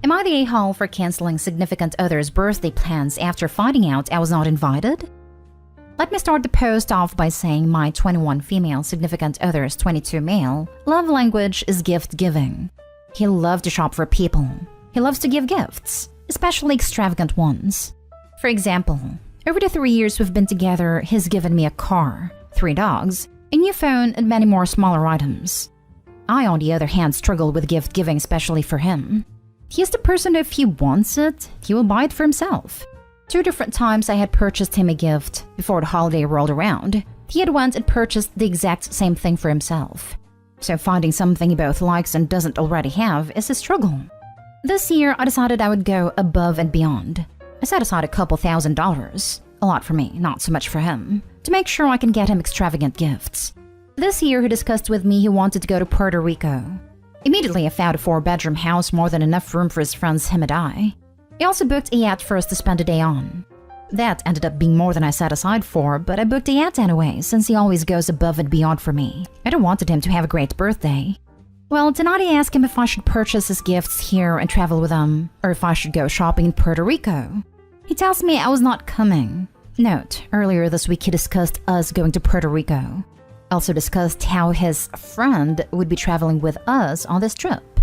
Am I the a-hole for canceling significant other's birthday plans after finding out I was not invited? Let me start the post off by saying my 21 female significant other's 22 male love language is gift giving. He loves to shop for people. He loves to give gifts, especially extravagant ones. For example, over the 3 years we've been together, he's given me a car, 3 dogs, a new phone, and many more smaller items. I, on the other hand, struggle with gift giving, especially for him. He is the person that if he wants it, he will buy it for himself. 2 different times I had purchased him a gift before the holiday rolled around. He had went and purchased the exact same thing for himself. So finding something he both likes and doesn't already have is a struggle. This year, I decided I would go above and beyond. I set aside a couple $1,000s, a lot for me, not so much for him, to make sure I can get him extravagant gifts. This year, he discussed with me he wanted to go to Puerto Rico. Immediately, I found a 4-bedroom house, more than enough room for his friends, him and I. He also booked a yacht for us to spend a day on. That ended up being more than I set aside for, but I booked a yacht anyway, since he always goes above and beyond for me. I don't wanted him to have a great birthday. Well, tonight I asked him if I should purchase his gifts here and travel with him, or if I should go shopping in Puerto Rico. He tells me I was not coming. Note, earlier this week he discussed us going to Puerto Rico. Also discussed how his friend would be traveling with us on this trip.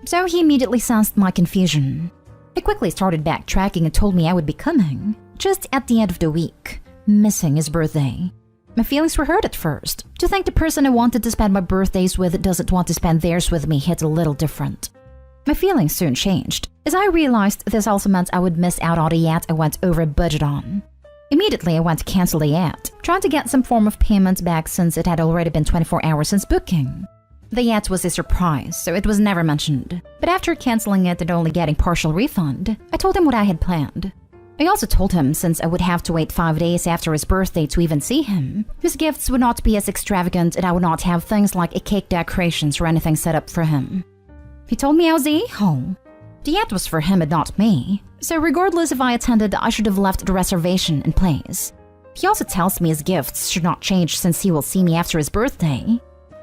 So he immediately sensed my confusion. He quickly started backtracking and told me I would be coming, just at the end of the week, missing his birthday. My feelings were hurt at first. To think the person I wanted to spend my birthdays with doesn't want to spend theirs with me hit a little different. My feelings soon changed, as I realized this also meant I would miss out on a yacht I went over budget on. Immediately, I went to cancel the yacht, trying to get some form of payment back since it had already been 24 hours since booking. The yacht was a surprise, so it was never mentioned. But after canceling it and only getting partial refund, I told him what I had planned. I also told him since I would have to wait 5 days after his birthday to even see him, his gifts would not be as extravagant and I would not have things like a cake decorations or anything set up for him. He told me I was the a-hole. The yacht was for him and not me, so regardless if I attended, I should have left the reservation in place. He also tells me his gifts should not change since he will see me after his birthday.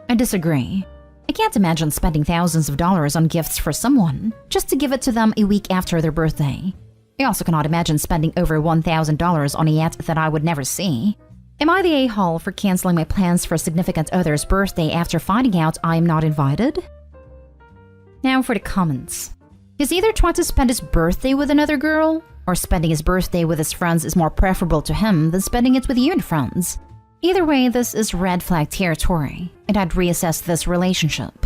I disagree. I can't imagine spending thousands of dollars on gifts for someone just to give it to them a week after their birthday. I also cannot imagine spending over $1,000 on a yacht that I would never see. Am I the a-hole for canceling my plans for a significant other's birthday after finding out I am not invited? Now for the comments. He's either trying to spend his birthday with another girl, or spending his birthday with his friends is more preferable to him than spending it with you and friends. Either way, this is red flag territory, and I'd reassess this relationship.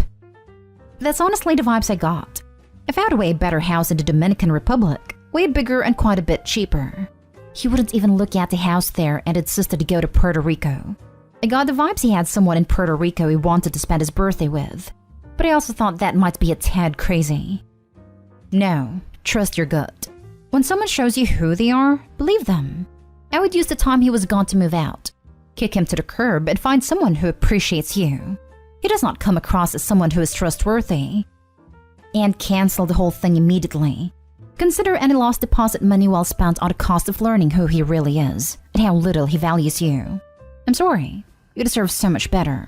That's honestly the vibes I got. I found a way better house in the Dominican Republic, way bigger and quite a bit cheaper. He wouldn't even look at the house there and insisted to go to Puerto Rico. I got the vibes he had someone in Puerto Rico he wanted to spend his birthday with, but I also thought that might be a tad crazy. No, trust your gut. When someone shows you who they are, believe them. I would use the time he was gone to move out, kick him to the curb, and find someone who appreciates you. He does not come across as someone who is trustworthy. And cancel the whole thing immediately. Consider any lost deposit money well spent on the cost of learning who he really is and how little he values you. I'm sorry, you deserve so much better.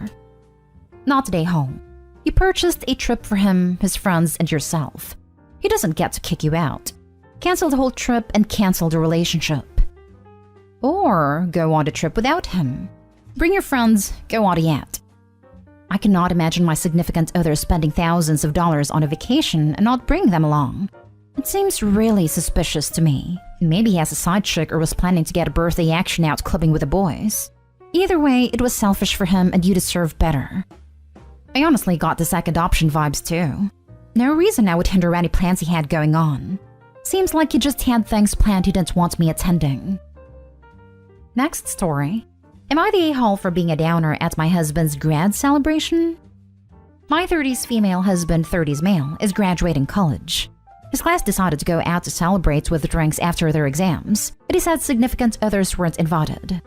Not today home. You purchased a trip for him, his friends, and yourself. He doesn't get to kick you out. Cancel the whole trip and cancel the relationship. Or go on the trip without him. Bring your friends, go on a yacht. I cannot imagine my significant other spending thousands of dollars on a vacation and not bring them along. It seems really suspicious to me. Maybe he has a side chick or was planning to get a birthday action out clubbing with the boys. Either way, it was selfish for him and you deserve better. I honestly got the second option vibes too. No reason I would hinder any plans he had going on. Seems like he just had things planned he didn't want me attending. Next story. Am I the a-hole for being a downer at my husband's grad celebration? My 30s female husband, 30s male, is graduating college. His class decided to go out to celebrate with drinks after their exams, but he said significant others weren't invited.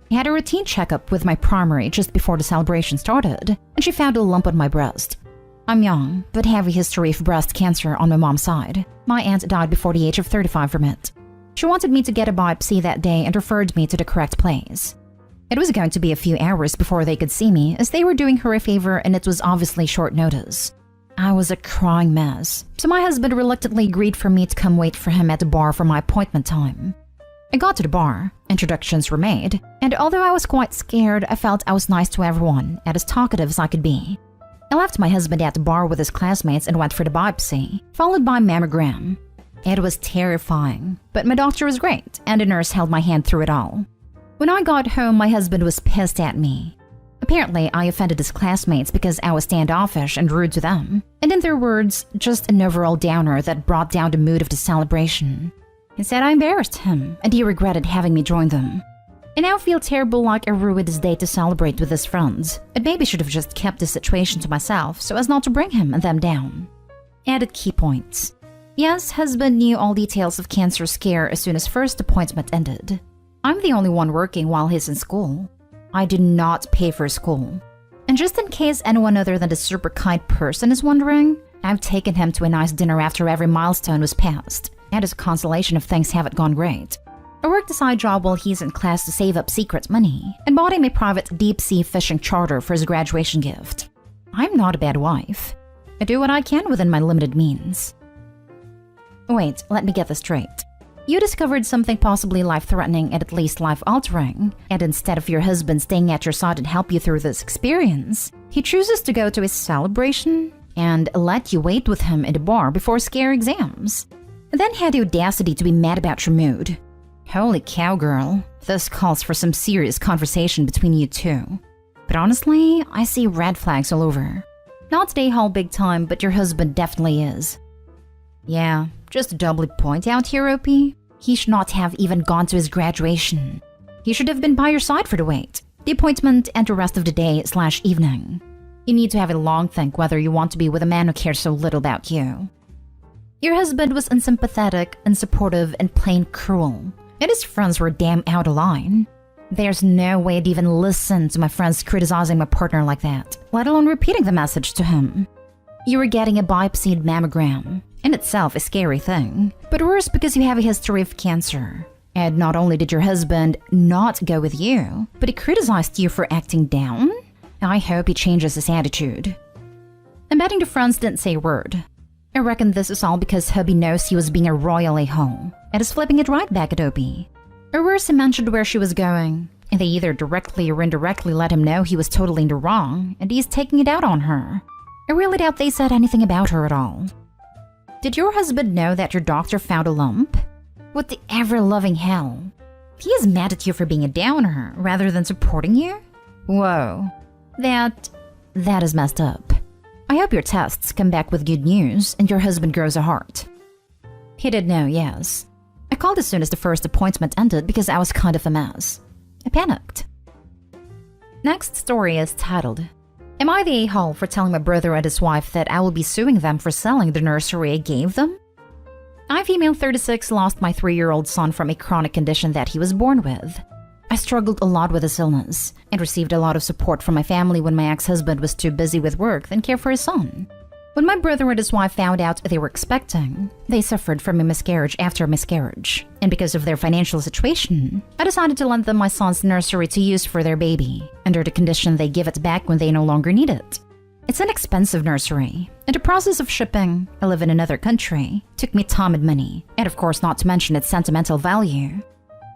He had a routine checkup with my primary just before the celebration started, and she found a lump on my breast. I'm young, but have a history of breast cancer on my mom's side. My aunt died before the age of 35 from it. She wanted me to get a biopsy that day and referred me to the correct place. It was going to be a few hours before they could see me, as they were doing her a favor and it was obviously short notice. I was a crying mess, so my husband reluctantly agreed for me to come wait for him at the bar for my appointment time. I got to the bar, introductions were made, and although I was quite scared, I felt I was nice to everyone and as talkative as I could be. I left my husband at the bar with his classmates and went for the biopsy, followed by mammogram. It was terrifying, but my doctor was great, and a nurse held my hand through it all. When I got home, my husband was pissed at me. Apparently, I offended his classmates because I was standoffish and rude to them, and in their words, just an overall downer that brought down the mood of the celebration. He said I embarrassed him, and he regretted having me join them. I now feel terrible, like I ruined his day to celebrate with his friends, and maybe should have just kept the situation to myself so as not to bring him and them down. Added key points. Yes, husband knew all details of cancer scare as soon as first appointment ended. I'm the only one working while he's in school. I did not pay for school. And just in case anyone other than the super kind person is wondering, I've taken him to a nice dinner after every milestone was passed, and as a consolation if things haven't gone great. I worked a side job while he's in class to save up secret money, and bought him a private deep-sea fishing charter for his graduation gift. I'm not a bad wife. I do what I can within my limited means. Wait, let me get this straight. You discovered something possibly life-threatening and at least life-altering, and instead of your husband staying at your side and help you through this experience, he chooses to go to a celebration and let you wait with him in the bar before scare exams, and then had the audacity to be mad about your mood. Holy cow, girl. This calls for some serious conversation between you two. But honestly, I see red flags all over. Not today hall big time, but your husband definitely is. Yeah, just to doubly point out here, Opie, he should not have even gone to his graduation. He should have been by your side for the wait, the appointment, and the rest of the day/evening. You need to have a long think whether you want to be with a man who cares so little about you. Your husband was unsympathetic, unsupportive, and plain cruel, and his friends were damn out of line. There's no way I'd even listen to my friends criticizing my partner like that, let alone repeating the message to him. You were getting a biopsied mammogram, in itself a scary thing, but worse because you have a history of cancer. And not only did your husband not go with you, but he criticized you for acting down? I hope he changes his attitude. I'm betting the friends didn't say a word. I reckon this is all because hubby knows he was being a royal a-hole and is flipping it right back at Opie. Or worse, he mentioned where she was going, and they either directly or indirectly let him know he was totally in the wrong, and he's taking it out on her. I really doubt they said anything about her at all. Did your husband know that your doctor found a lump? What the ever-loving hell? He is mad at you for being a downer rather than supporting you? Whoa. That is messed up. I hope your tests come back with good news and your husband grows a heart. He did know, yes. I called as soon as the first appointment ended because I was kind of a mess. I panicked. Next story is titled, Am I the a-hole for telling my brother and his wife that I will be suing them for selling the nursery I gave them? I, female 36, lost my 3-year-old son from a chronic condition that he was born with. I struggled a lot with his illness and received a lot of support from my family when my ex-husband was too busy with work than care for his son. When my brother and his wife found out they were expecting, they suffered from a miscarriage after a miscarriage, and because of their financial situation, I decided to lend them my son's nursery to use for their baby, under the condition they give it back when they no longer need it. It's an expensive nursery, and the process of shipping, I live in another country, took me time and money, and of course not to mention its sentimental value.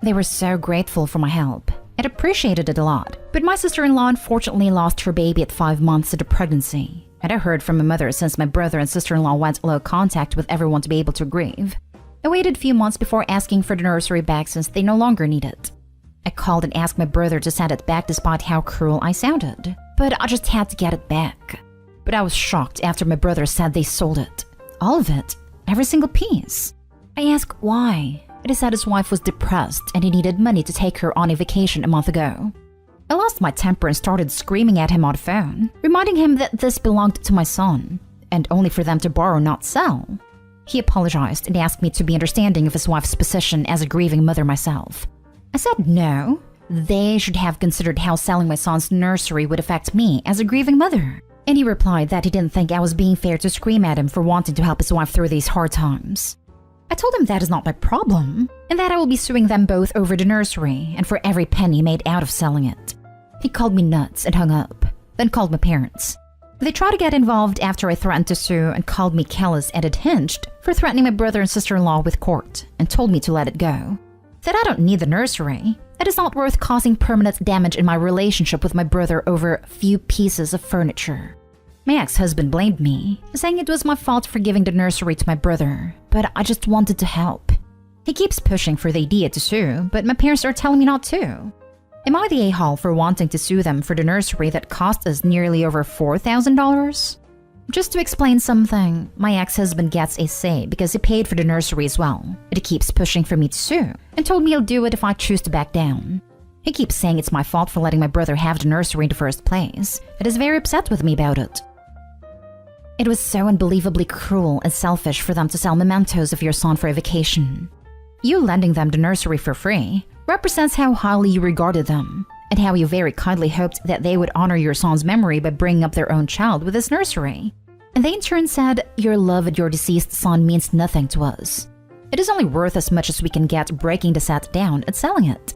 They were so grateful for my help, and appreciated it a lot, but my sister-in-law unfortunately lost her baby at 5 months into pregnancy, and I heard from my mother since my brother and sister-in-law went low contact with everyone to be able to grieve. I waited a few months before asking for the nursery back since they no longer need it. I called and asked my brother to send it back despite how cruel I sounded, but I just had to get it back. But I was shocked after my brother said they sold it. All of it. Every single piece. I asked why, and he said his wife was depressed and he needed money to take her on a vacation a month ago. I lost my temper and started screaming at him on the phone, reminding him that this belonged to my son, and only for them to borrow, not sell. He apologized and asked me to be understanding of his wife's position as a grieving mother myself. I said no. They should have considered how selling my son's nursery would affect me as a grieving mother. And he replied that he didn't think I was being fair to scream at him for wanting to help his wife through these hard times. I told him that is not my problem, and that I will be suing them both over the nursery and for every penny made out of selling it. He called me nuts and hung up, then called my parents. They tried to get involved after I threatened to sue and called me callous and unhinged for threatening my brother and sister-in-law with court and told me to let it go. That I don't need the nursery. It is not worth causing permanent damage in my relationship with my brother over a few pieces of furniture. My ex-husband blamed me, saying it was my fault for giving the nursery to my brother, but I just wanted to help. He keeps pushing for the idea to sue, but my parents are telling me not to. Am I the a-hole for wanting to sue them for the nursery that cost us nearly over $4,000? Just to explain something, my ex-husband gets a say because he paid for the nursery as well, but he keeps pushing for me to sue and told me he'll do it if I choose to back down. He keeps saying it's my fault for letting my brother have the nursery in the first place, and is very upset with me about it. It was so unbelievably cruel and selfish for them to sell mementos of your son for a vacation. You lending them the nursery for free represents how highly you regarded them, and how you very kindly hoped that they would honor your son's memory by bringing up their own child with this nursery. And they in turn said, your love of your deceased son means nothing to us. It is only worth as much as we can get breaking the set down and selling it.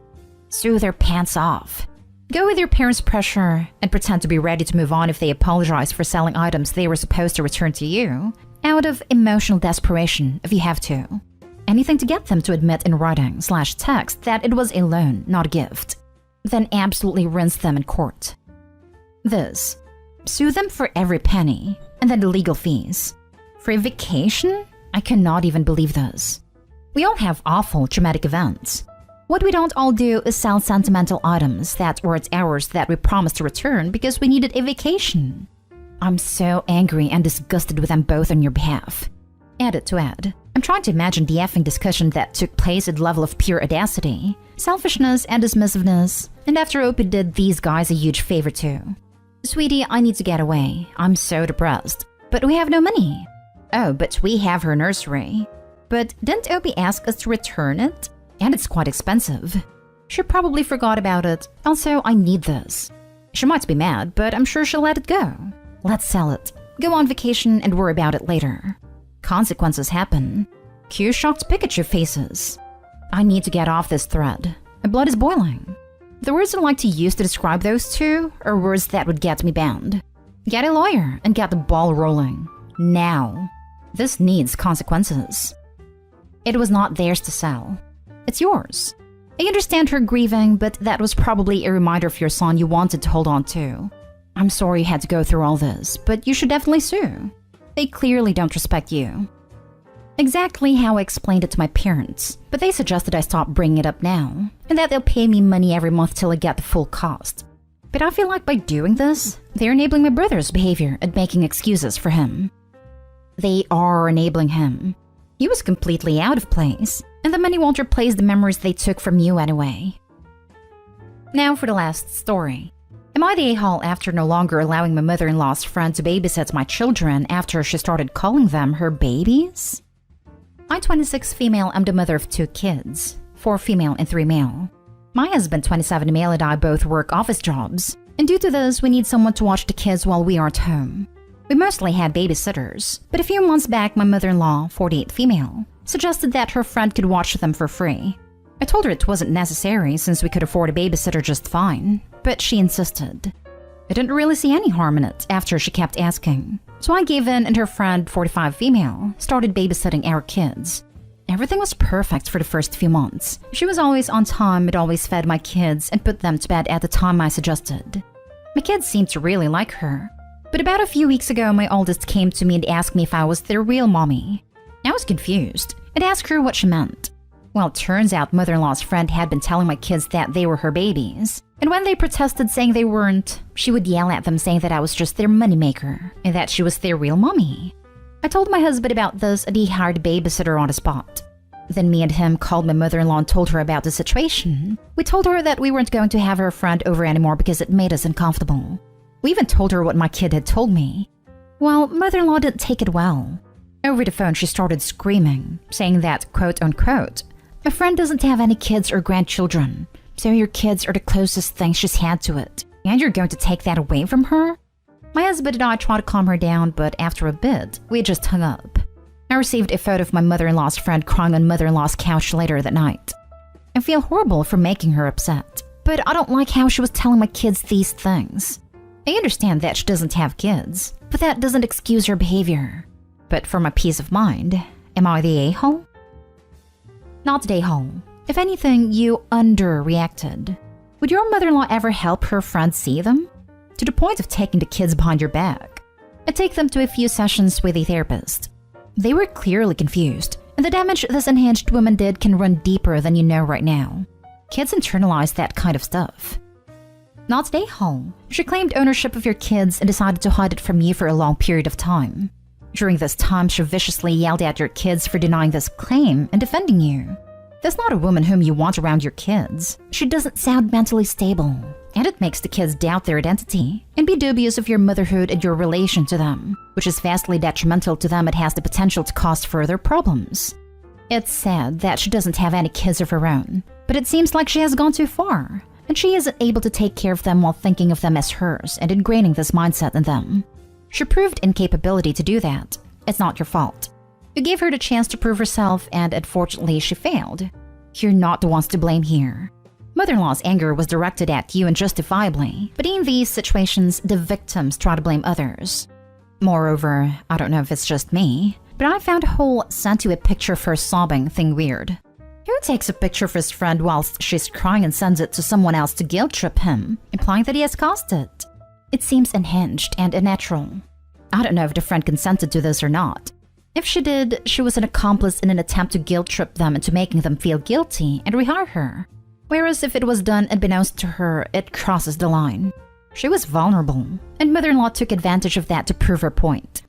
Sue their pants off. Go with your parents' pressure and pretend to be ready to move on if they apologize for selling items they were supposed to return to you, out of emotional desperation if you have to. Anything to get them to admit in writing/text that it was a loan, not a gift. Then absolutely rinse them in court. This. Sue them for every penny, and then the legal fees. For a vacation? I cannot even believe this. We all have awful, traumatic events. What we don't all do is sell sentimental items that weren't ours that we promised to return because we needed a vacation. I'm so angry and disgusted with them both on your behalf. Edit to add. I'm trying to imagine the effing discussion that took place at the level of pure audacity, selfishness, and dismissiveness, and after Opie did these guys a huge favor too. Sweetie, I need to get away. I'm so depressed. But we have no money. Oh, but we have her nursery. But didn't Opie ask us to return it? And it's quite expensive. She probably forgot about it. Also, I need this. She might be mad, but I'm sure she'll let it go. Let's sell it. Go on vacation and worry about it later. Consequences happen. Cue shocked Pikachu faces. I need to get off this thread. My blood is boiling. The words I'd like to use to describe those two are words that would get me banned. Get a lawyer and get the ball rolling. Now. This needs consequences. It was not theirs to sell. It's yours. I understand her grieving, but that was probably a reminder of your son you wanted to hold on to. I'm sorry you had to go through all this, but you should definitely sue. They clearly don't respect you. Exactly how I explained it to my parents, but they suggested I stop bringing it up now, and that they'll pay me money every month till I get the full cost. But I feel like by doing this, they're enabling my brother's behavior and making excuses for him. They are enabling him. He was completely out of place, and the money won't replace the memories they took from you anyway. Now for the last story. Am I the a-hole after no longer allowing my mother-in-law's friend to babysit my children after she started calling them her babies? I'm 26 female, I'm the mother of 2 kids, 4 female and 3 male. My husband, 27 male, and I both work office jobs, and due to this, we need someone to watch the kids while we aren't home. We mostly had babysitters, but a few months back, my mother-in-law, 48 female, suggested that her friend could watch them for free. I told her it wasn't necessary since we could afford a babysitter just fine, but she insisted. I didn't really see any harm in it after she kept asking, so I gave in and her friend, 45 female, started babysitting our kids. Everything was perfect for the first few months. She was always on time and always fed my kids and put them to bed at the time I suggested. My kids seemed to really like her. But about a few weeks ago, my oldest came to me and asked me if I was their real mommy. I was confused and asked her what she meant. Well, it turns out mother-in-law's friend had been telling my kids that they were her babies. And when they protested saying they weren't, she would yell at them saying that I was just their moneymaker and that she was their real mommy. I told my husband about this and he hired a babysitter on the spot. Then me and him called my mother-in-law and told her about the situation. We told her that we weren't going to have her friend over anymore because it made us uncomfortable. We even told her what my kid had told me. Well, mother-in-law didn't take it well. Over the phone, she started screaming, saying that, quote-unquote, my friend doesn't have any kids or grandchildren, so your kids are the closest thing she's had to it, and you're going to take that away from her? My husband and I tried to calm her down, but after a bit, we just hung up. I received a photo of my mother-in-law's friend crying on mother-in-law's couch later that night. I feel horrible for making her upset, but I don't like how she was telling my kids these things. I understand that she doesn't have kids, but that doesn't excuse her behavior. But for my peace of mind, am I the a-hole? Not the a-hole. If anything, you underreacted. Would your mother-in-law ever help her friends see them? To the point of taking the kids behind your back and take them to a few sessions with a therapist. They were clearly confused, and the damage this unhinged woman did can run deeper than you know right now. Kids internalize that kind of stuff. Not the a-hole. She claimed ownership of your kids and decided to hide it from you for a long period of time. During this time, she viciously yelled at your kids for denying this claim and defending you. That's not a woman whom you want around your kids. She doesn't sound mentally stable, and it makes the kids doubt their identity and be dubious of your motherhood and your relation to them, which is vastly detrimental to them. It has the potential to cause further problems. It's sad that she doesn't have any kids of her own, but it seems like she has gone too far, and she isn't able to take care of them while thinking of them as hers and ingraining this mindset in them. She proved incapability to do that. It's not your fault. You gave her the chance to prove herself, and unfortunately she failed. You're not the ones to blame here. Mother-in-law's anger was directed at you and justifiably, but in these situations, the victims try to blame others. Moreover, I don't know if it's just me, but I found whole sent you a picture of her sobbing thing weird. Who takes a picture of his friend whilst she's crying and sends it to someone else to guilt trip him, implying that he has caused it? It seems unhinged and unnatural. I don't know if the friend consented to this or not. If she did, she was an accomplice in an attempt to guilt trip them into making them feel guilty and rehire her. Whereas if it was done unbeknownst to her, it crosses the line. She was vulnerable, and mother-in-law took advantage of that to prove her point.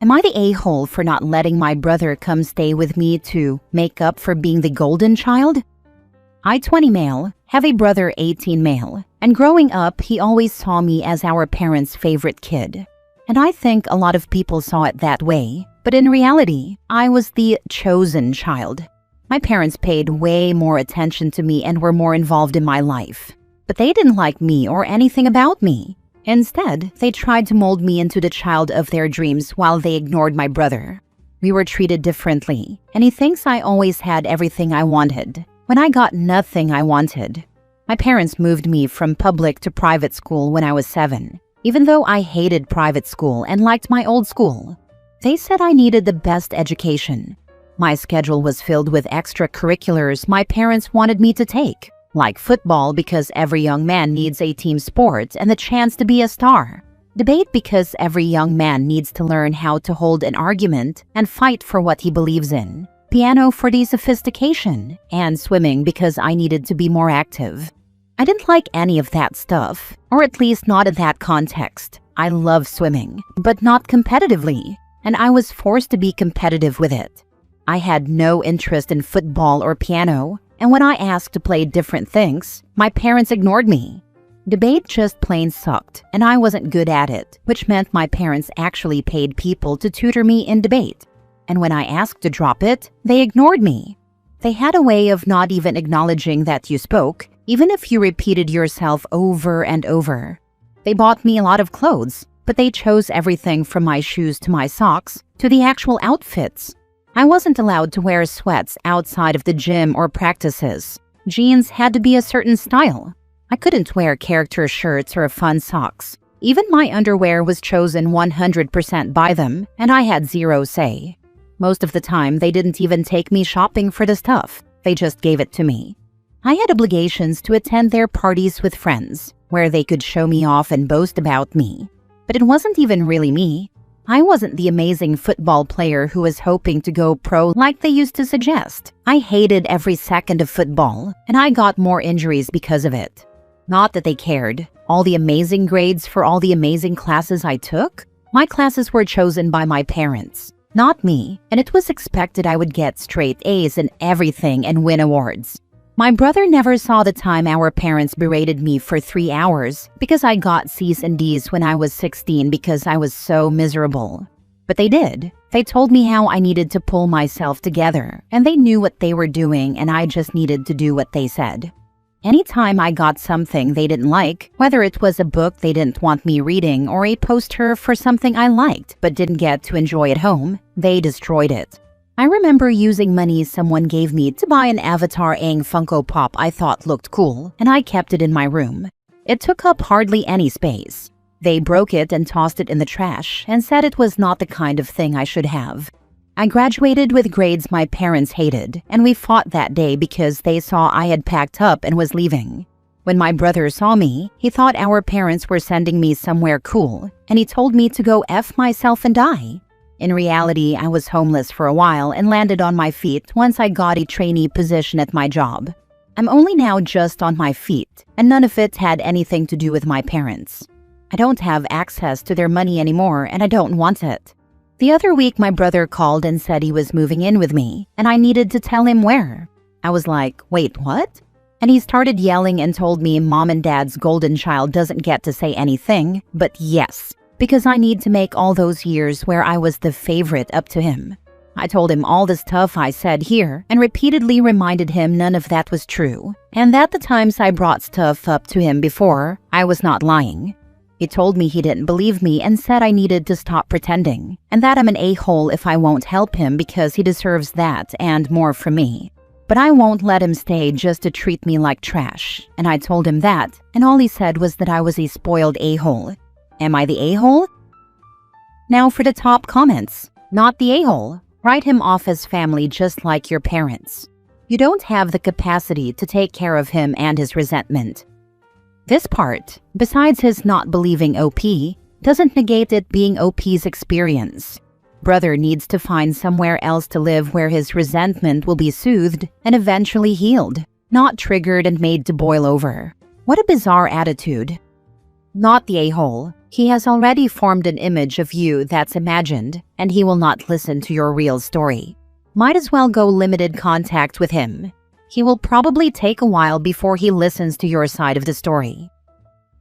Am I the a-hole for not letting my brother come stay with me to make up for being the golden child? I, 20 male, have a brother, 18 male, and growing up, he always saw me as our parents' favorite kid. And I think a lot of people saw it that way, but in reality, I was the chosen child. My parents paid way more attention to me and were more involved in my life. But they didn't like me or anything about me. Instead, they tried to mold me into the child of their dreams while they ignored my brother. We were treated differently, and he thinks I always had everything I wanted, when I got nothing I wanted. My parents moved me from public to private school when I was 7, even though I hated private school and liked my old school. They said I needed the best education. My schedule was filled with extracurriculars my parents wanted me to take, like football because every young man needs a team sport and the chance to be a star. Debate because every young man needs to learn how to hold an argument and fight for what he believes in. Piano for the sophistication, and swimming because I needed to be more active. I didn't like any of that stuff, or at least not in that context. I love swimming, but not competitively, and I was forced to be competitive with it. I had no interest in football or piano, and when I asked to play different things, my parents ignored me. Debate just plain sucked, and I wasn't good at it, which meant my parents actually paid people to tutor me in debate. And when I asked to drop it, they ignored me. They had a way of not even acknowledging that you spoke, even if you repeated yourself over and over. They bought me a lot of clothes, but they chose everything from my shoes to my socks to the actual outfits. I wasn't allowed to wear sweats outside of the gym or practices. Jeans had to be a certain style. I couldn't wear character shirts or fun socks. Even my underwear was chosen 100% by them, and I had zero say. Most of the time, they didn't even take me shopping for the stuff. They just gave it to me. I had obligations to attend their parties with friends, where they could show me off and boast about me. But it wasn't even really me. I wasn't the amazing football player who was hoping to go pro like they used to suggest. I hated every second of football, and I got more injuries because of it. Not that they cared. All the amazing grades for all the amazing classes I took? My classes were chosen by my parents, not me, and it was expected I would get straight A's in everything and win awards. My brother never saw the time our parents berated me for 3 hours because I got C's and D's when I was 16 because I was so miserable. But they did. They told me how I needed to pull myself together, and they knew what they were doing, and I just needed to do what they said. Anytime I got something they didn't like, whether it was a book they didn't want me reading or a poster for something I liked but didn't get to enjoy at home, they destroyed it. I remember using money someone gave me to buy an Avatar Aang Funko Pop I thought looked cool, and I kept it in my room. It took up hardly any space. They broke it and tossed it in the trash and said it was not the kind of thing I should have. I graduated with grades my parents hated, and we fought that day because they saw I had packed up and was leaving. When my brother saw me, he thought our parents were sending me somewhere cool, and he told me to go F myself and die. In reality, I was homeless for a while and landed on my feet once I got a trainee position at my job. I'm only now just on my feet, and none of it had anything to do with my parents. I don't have access to their money anymore, and I don't want it. The other week, my brother called and said he was moving in with me, and I needed to tell him where. I was like, wait, what? And he started yelling and told me Mom and Dad's golden child doesn't get to say anything, but yes, because I need to make all those years where I was the favorite up to him. I told him all the stuff I said here and repeatedly reminded him none of that was true, and that the times I brought stuff up to him before, I was not lying. He told me he didn't believe me and said I needed to stop pretending, and that I'm an a-hole if I won't help him because he deserves that and more from me. But I won't let him stay just to treat me like trash, and I told him that, and all he said was that I was a spoiled a-hole. Am I the a-hole? Now for the top comments. Not the a-hole. Write him off as family just like your parents. You don't have the capacity to take care of him and his resentment. This part, besides his not believing OP, doesn't negate it being OP's experience. Brother needs to find somewhere else to live where his resentment will be soothed and eventually healed, not triggered and made to boil over. What a bizarre attitude. Not the a-hole. He has already formed an image of you that's imagined, and he will not listen to your real story. Might as well go limited contact with him. He will probably take a while before he listens to your side of the story.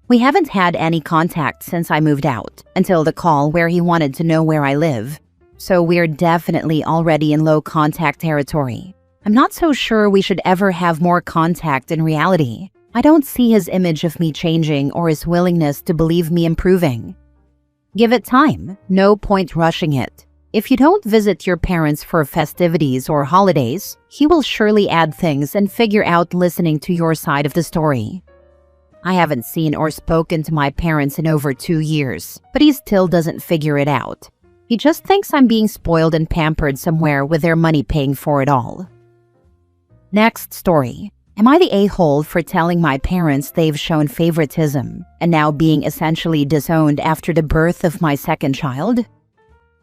We haven't had any contact since I moved out, until the call where he wanted to know where I live. So we're definitely already in low contact territory. I'm not so sure we should ever have more contact in reality. I don't see his image of me changing or his willingness to believe me improving. Give it time. No point rushing it. If you don't visit your parents for festivities or holidays, he will surely add things and figure out listening to your side of the story. I haven't seen or spoken to my parents in over 2 years, but he still doesn't figure it out. He just thinks I'm being spoiled and pampered somewhere with their money paying for it all. Next story. Am I the a-hole for telling my parents they've shown favoritism and now being essentially disowned after the birth of my second child?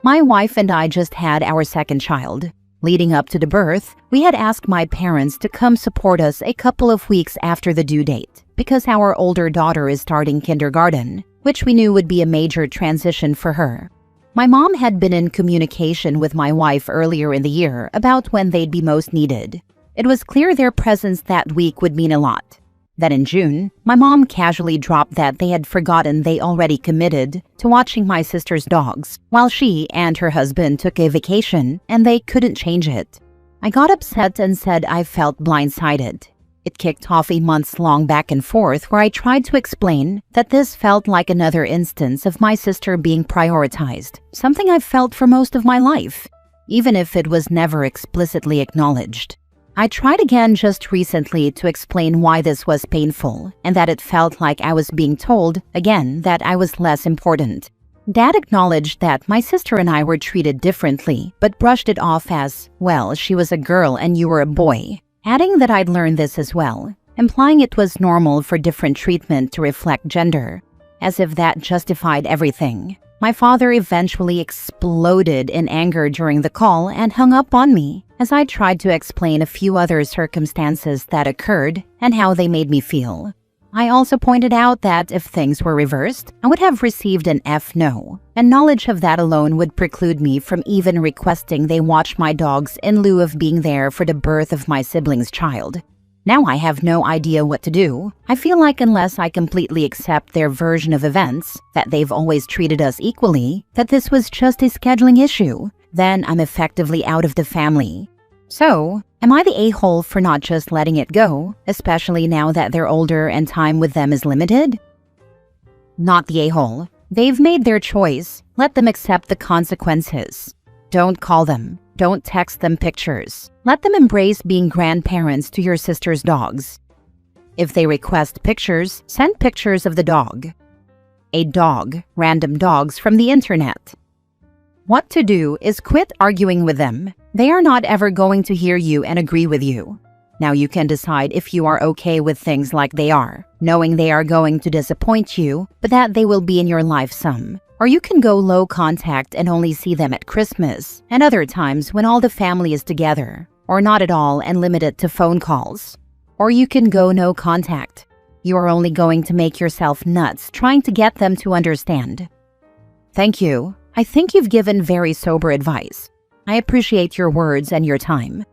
My wife and I just had our second child. Leading up to the birth, we had asked my parents to come support us a couple of weeks after the due date because our older daughter is starting kindergarten, which we knew would be a major transition for her. My mom had been in communication with my wife earlier in the year about when they'd be most needed. It was clear their presence that week would mean a lot. Then in June, my mom casually dropped that they had forgotten they already committed to watching my sister's dogs, while she and her husband took a vacation and they couldn't change it. I got upset and said I felt blindsided. It kicked off a months-long back and forth where I tried to explain that this felt like another instance of my sister being prioritized, something I've felt for most of my life, even if it was never explicitly acknowledged. I tried again just recently to explain why this was painful and that it felt like I was being told, again, that I was less important. Dad acknowledged that my sister and I were treated differently, but brushed it off as, well, she was a girl and you were a boy, adding that I'd learned this as well, implying it was normal for different treatment to reflect gender, as if that justified everything. My father eventually exploded in anger during the call and hung up on me as I tried to explain a few other circumstances that occurred and how they made me feel. I also pointed out that if things were reversed, I would have received an F no, and knowledge of that alone would preclude me from even requesting they watch my dogs in lieu of being there for the birth of my sibling's child. Now I have no idea what to do. I feel like unless I completely accept their version of events, that they've always treated us equally, that this was just a scheduling issue, then I'm effectively out of the family. So, am I the a-hole for not just letting it go, especially now that they're older and time with them is limited? Not the a-hole. They've made their choice. Let them accept the consequences. Don't call them. Don't text them pictures. Let them embrace being grandparents to your sister's dogs. If they request pictures, send pictures of the dog. A dog, random dogs from the internet. What to do is quit arguing with them. They are not ever going to hear you and agree with you. Now you can decide if you are okay with things like they are, knowing they are going to disappoint you, but that they will be in your life some. Or you can go low contact and only see them at Christmas and other times when all the family is together, or not at all and limit it to phone calls. Or you can go no contact. You are only going to make yourself nuts trying to get them to understand. Thank you. I think you've given very sober advice. I appreciate your words and your time.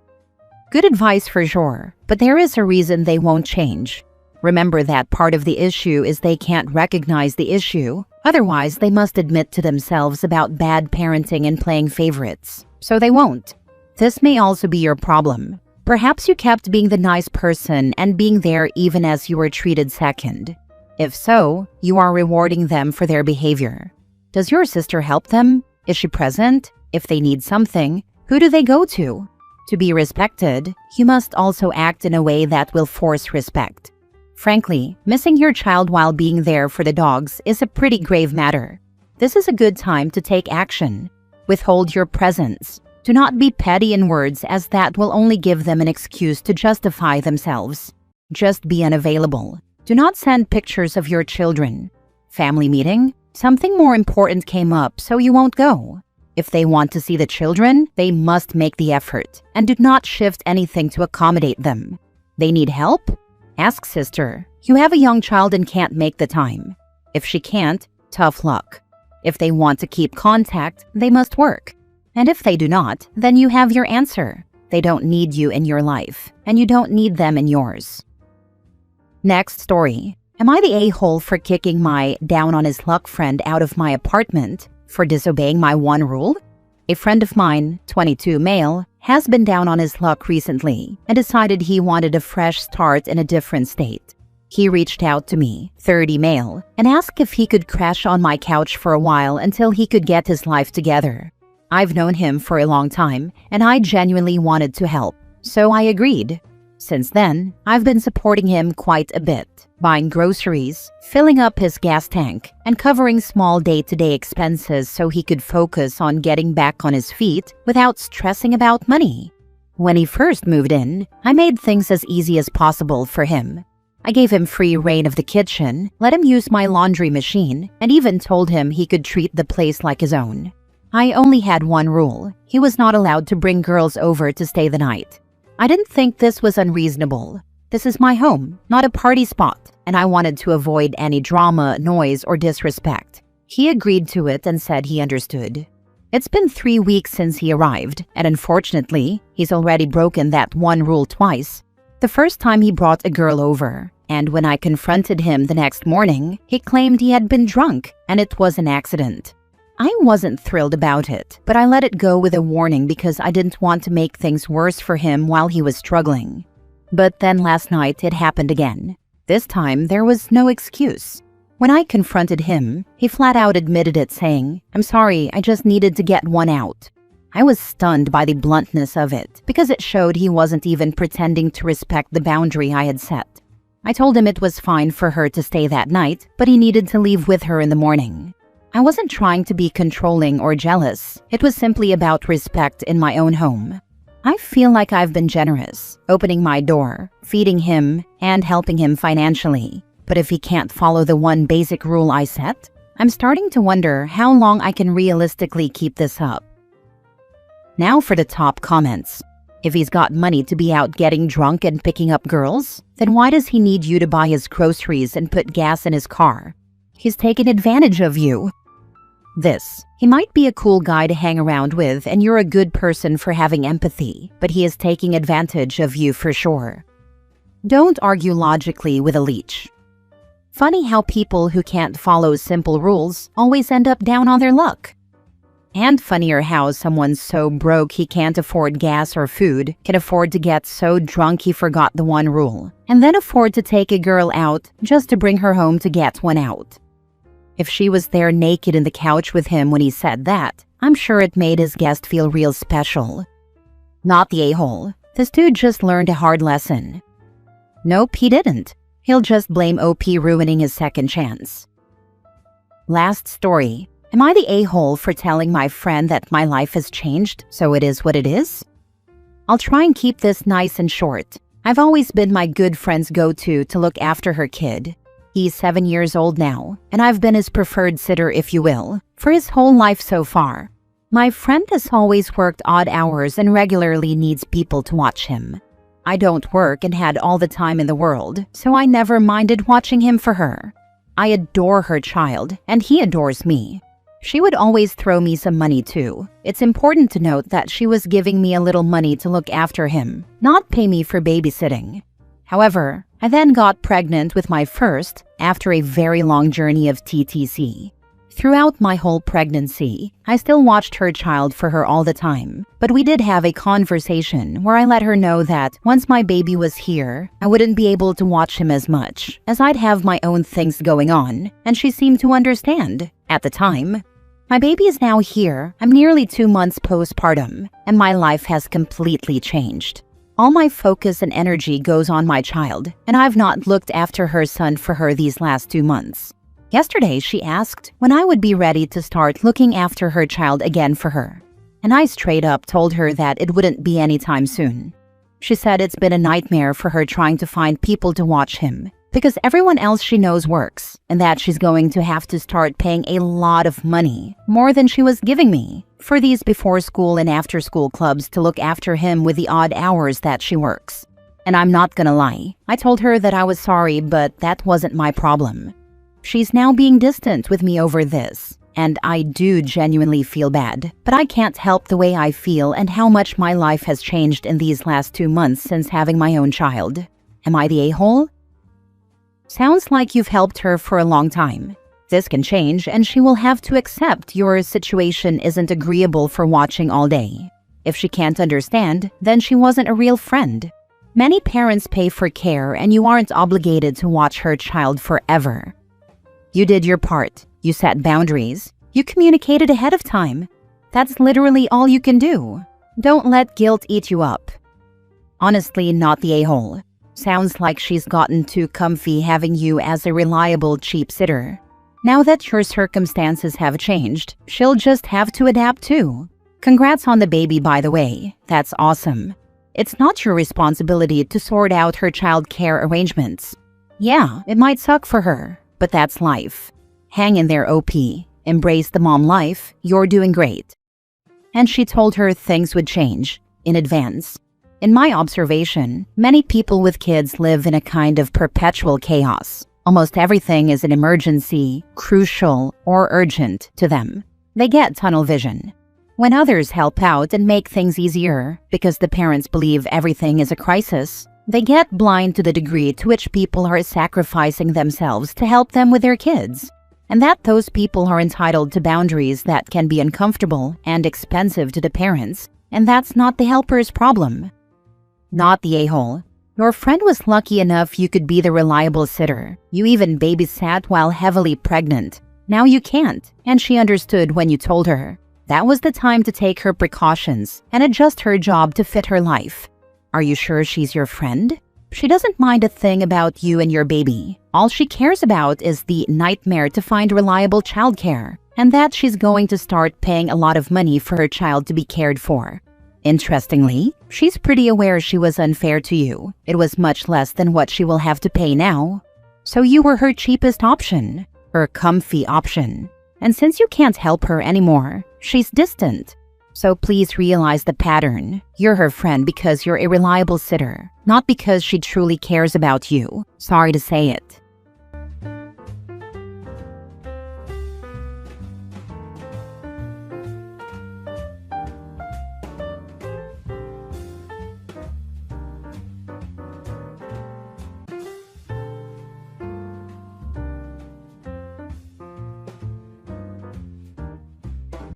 Good advice for sure, but there is a reason they won't change. Remember that part of the issue is they can't recognize the issue. Otherwise, they must admit to themselves about bad parenting and playing favorites. So they won't. This may also be your problem. Perhaps you kept being the nice person and being there even as you were treated second. If so, you are rewarding them for their behavior. Does your sister help them? Is she present? If they need something, who do they go to? To be respected, you must also act in a way that will force respect. Frankly, missing your child while being there for the dogs is a pretty grave matter. This is a good time to take action. Withhold your presence. Do not be petty in words, as that will only give them an excuse to justify themselves. Just be unavailable. Do not send pictures of your children. Family meeting? Something more important came up, so you won't go. If they want to see the children, they must make the effort, and do not shift anything to accommodate them. They need help? Ask sister. You have a young child and can't make the time. If she can't, tough luck. If they want to keep contact, they must work. And if they do not, then you have your answer. They don't need you in your life, and you don't need them in yours. Next story. Am I the a-hole for kicking my down-on-his-luck friend out of my apartment for disobeying my one rule? A friend of mine, 22 male, has been down on his luck recently and decided he wanted a fresh start in a different state. He reached out to me, 30 male, and asked if he could crash on my couch for a while until he could get his life together. I've known him for a long time, and I genuinely wanted to help, so I agreed. Since then, I've been supporting him quite a bit, buying groceries, filling up his gas tank, and covering small day-to-day expenses so he could focus on getting back on his feet without stressing about money. When he first moved in, I made things as easy as possible for him. I gave him free reign of the kitchen, let him use my laundry machine, and even told him he could treat the place like his own. I only had one rule. He was not allowed to bring girls over to stay the night. I didn't think this was unreasonable. This is my home, not a party spot, and I wanted to avoid any drama, noise, or disrespect. He agreed to it and said he understood. It's been 3 weeks since he arrived, and unfortunately, he's already broken that one rule twice. The first time he brought a girl over, and when I confronted him the next morning, he claimed he had been drunk and it was an accident. I wasn't thrilled about it, but I let it go with a warning because I didn't want to make things worse for him while he was struggling. But then last night it happened again. This time there was no excuse. When I confronted him, he flat out admitted it, saying, "I'm sorry, I just needed to get one out." I was stunned by the bluntness of it because it showed he wasn't even pretending to respect the boundary I had set. I told him it was fine for her to stay that night, but he needed to leave with her in the morning. I wasn't trying to be controlling or jealous. It was simply about respect in my own home. I feel like I've been generous, opening my door, feeding him, and helping him financially. But if he can't follow the one basic rule I set, I'm starting to wonder how long I can realistically keep this up. Now for the top comments. If he's got money to be out getting drunk and picking up girls, then why does he need you to buy his groceries and put gas in his car? He's taken advantage of you. This. He might be a cool guy to hang around with and you're a good person for having empathy, but he is taking advantage of you for sure. Don't argue logically with a leech. Funny how people who can't follow simple rules always end up down on their luck. And funnier how someone so broke he can't afford gas or food can afford to get so drunk he forgot the one rule, and then afford to take a girl out just to bring her home to get one out. If she was there naked in the couch with him when he said that, I'm sure it made his guest feel real special. Not the a-hole. This dude just learned a hard lesson. Nope, he didn't. He'll just blame OP ruining his second chance. Last story. Am I the a-hole for telling my friend that my life has changed, so it is what it is? I'll try and keep this nice and short. I've always been my good friend's go-to to look after her kid. He's 7 years old now, and I've been his preferred sitter, if you will, for his whole life so far. My friend has always worked odd hours and regularly needs people to watch him. I don't work and had all the time in the world, so I never minded watching him for her. I adore her child, and he adores me. She would always throw me some money too. It's important to note that she was giving me a little money to look after him, not pay me for babysitting. However, I then got pregnant with my first after a very long journey of TTC. Throughout my whole pregnancy, I still watched her child for her all the time, but we did have a conversation where I let her know that once my baby was here, I wouldn't be able to watch him as much, as I'd have my own things going on, and she seemed to understand at the time. My baby is now here. I'm nearly 2 months postpartum, and my life has completely changed. All my focus and energy goes on my child, and I've not looked after her son for her these last 2 months. Yesterday, she asked when I would be ready to start looking after her child again for her, and I straight up told her that it wouldn't be anytime soon. She said it's been a nightmare for her trying to find people to watch him, because everyone else she knows works, and that she's going to have to start paying a lot of money, more than she was giving me, for these before-school and after-school clubs to look after him with the odd hours that she works. And I'm not gonna lie, I told her that I was sorry, but that wasn't my problem. She's now being distant with me over this, and I do genuinely feel bad, but I can't help the way I feel and how much my life has changed in these last 2 months since having my own child. Am I the a-hole? Sounds like you've helped her for a long time. This can change, and she will have to accept your situation isn't agreeable for watching all day. If she can't understand, then she wasn't a real friend. Many parents pay for care, and you aren't obligated to watch her child forever. You did your part. You set boundaries. You communicated ahead of time. That's literally all you can do. Don't let guilt eat you up. Honestly, not the a-hole. Sounds like she's gotten too comfy having you as a reliable cheap sitter. Now that your circumstances have changed, she'll just have to adapt too. Congrats on the baby, by the way. That's awesome. It's not your responsibility to sort out her child care arrangements. Yeah, it might suck for her, but that's life. Hang in there, OP. Embrace the mom life. You're doing great. And she told her things would change in advance. In my observation, many people with kids live in a kind of perpetual chaos. Almost everything is an emergency, crucial, or urgent to them. They get tunnel vision. When others help out and make things easier because the parents believe everything is a crisis, they get blind to the degree to which people are sacrificing themselves to help them with their kids, and that those people are entitled to boundaries that can be uncomfortable and expensive to the parents, and that's not the helper's problem. Not the a-hole. Your friend was lucky enough you could be the reliable sitter. You even babysat while heavily pregnant. Now you can't, and she understood when you told her. That was the time to take her precautions and adjust her job to fit her life. Are you sure she's your friend? She doesn't mind a thing about you and your baby. All she cares about is the nightmare to find reliable childcare, and that she's going to start paying a lot of money for her child to be cared for. Interestingly, she's pretty aware she was unfair to you. It was much less than what she will have to pay now. So you were her cheapest option, her comfy option. And since you can't help her anymore, she's distant. So please realize the pattern. You're her friend because you're a reliable sitter, not because she truly cares about you. Sorry to say it.